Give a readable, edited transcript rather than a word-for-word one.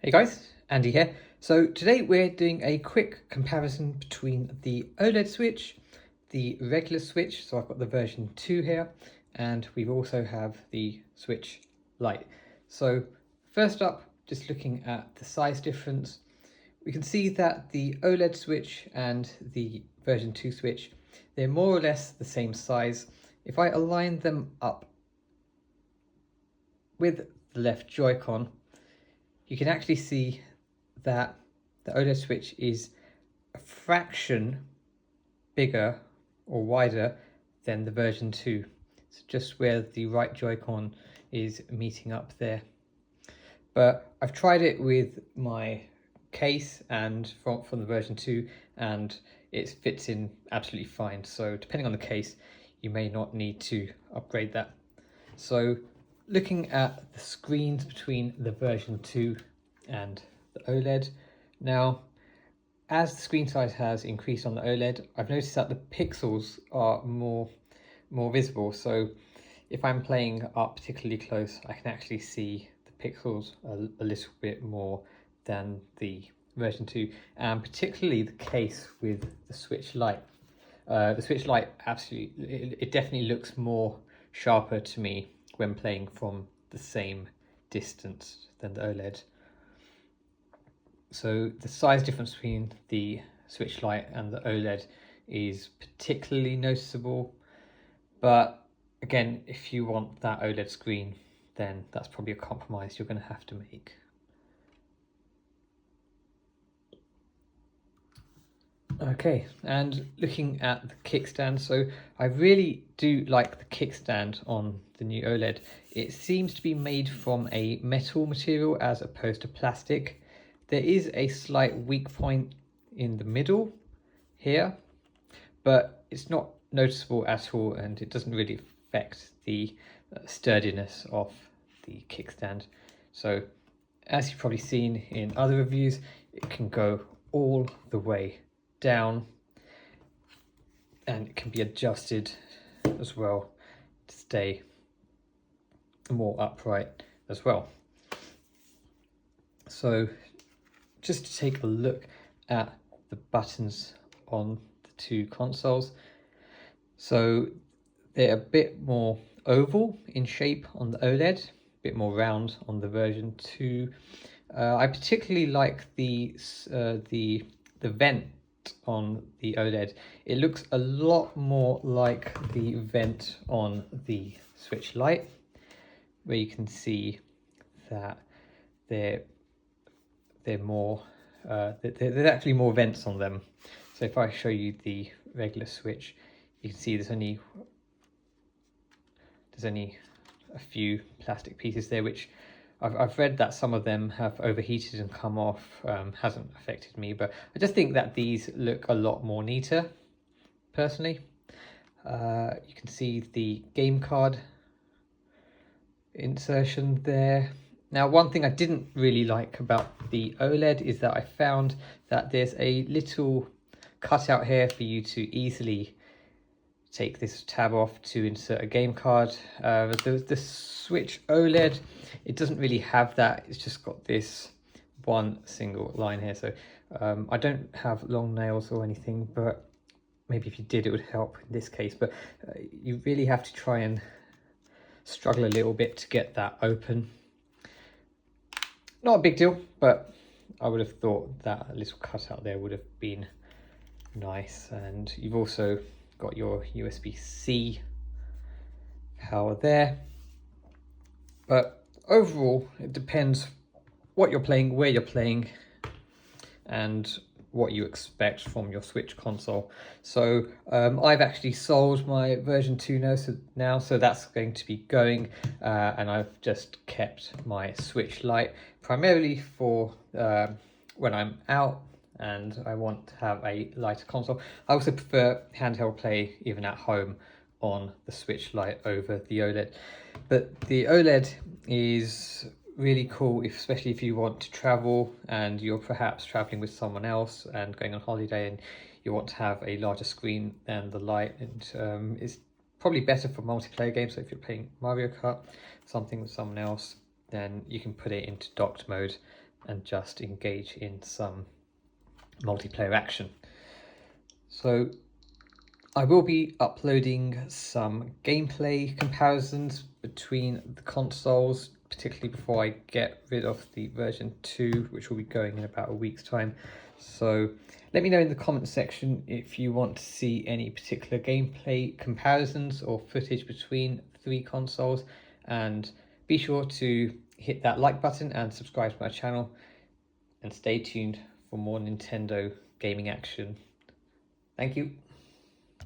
Hey guys, Andy here. So today we're doing a quick comparison between the OLED Switch, the regular Switch, so I've got the version 2 here, and we also have the Switch Lite. So first up, just looking at the size difference, we can see that the OLED Switch and the version 2 Switch, they're more or less the same size. If I align them up with the left Joy-Con, you can actually see that the OLED Switch is a fraction bigger or wider than the version 2. So just where the right Joy-Con is meeting up there. But I've tried it with my case and from the version 2, and it fits in absolutely fine. So depending on the case, you may not need to upgrade that. So looking at the screens between the version 2 and the OLED, now as the screen size has increased on the OLED, I've noticed that the pixels are more visible. So if I'm playing up particularly close, I can actually see the pixels a little bit more than the version 2, and particularly the case with the Switch Lite. The Switch Lite absolutely, it definitely looks more sharper to me when playing from the same distance than the OLED. So the size difference between the Switch Lite and the OLED is particularly noticeable, but again, if you want that OLED screen, then that's probably a compromise you're going to have to make. Okay, and looking at the kickstand, so I really do like the kickstand on the new OLED. It seems to be made from a metal material as opposed to plastic. There is a slight weak point in the middle here, but it's not noticeable at all, and it doesn't really affect the sturdiness of the kickstand. So as you've probably seen in other reviews, it can go all the way down, and it can be adjusted as well to stay more upright as well. So just to take a look at the buttons on the two consoles, so they're a bit more oval in shape on the OLED, a bit more round on the version 2. I particularly like the vent on the OLED. It looks a lot more like the vent on the Switch Lite, where you can see that they're more there's actually more vents on them. So if I show you the regular Switch, you can see there's only a few plastic pieces there, which I've read that some of them have overheated and come off. Hasn't affected me, but I just think that these look a lot more neater, personally. You can see the game card insertion there. Now, one thing I didn't really like about the OLED is that I found that there's a little cutout here for you to easily take this tab off to insert a game card. The Switch OLED, it doesn't really have that. It's just got this one single line here. So I don't have long nails or anything, but maybe if you did, it would help in this case. But you really have to try and struggle a little bit to get that open. Not a big deal, but I would have thought that a little cutout there would have been nice. And you've also got your USB-C power there. But overall, it depends what you're playing, where you're playing, and what you expect from your Switch console. So I've actually sold my version 2 now, so that's going to be going, and I've just kept my Switch Lite primarily for when I'm out and I want to have a lighter console. I also prefer handheld play even at home on the Switch Lite over the OLED. But the OLED is really cool, especially if you want to travel and you're perhaps traveling with someone else and going on holiday and you want to have a larger screen than the Lite. And it's probably better for multiplayer games. So if you're playing Mario Kart, something with someone else, then you can put it into docked mode and just engage in some multiplayer action. So I will be uploading some gameplay comparisons between the consoles, particularly before I get rid of the version 2, which will be going in about a week's time. So let me know in the comment section if you want to see any particular gameplay comparisons or footage between 3 consoles, and be sure to hit that like button and subscribe to my channel, and stay tuned for more Nintendo gaming action. Thank you.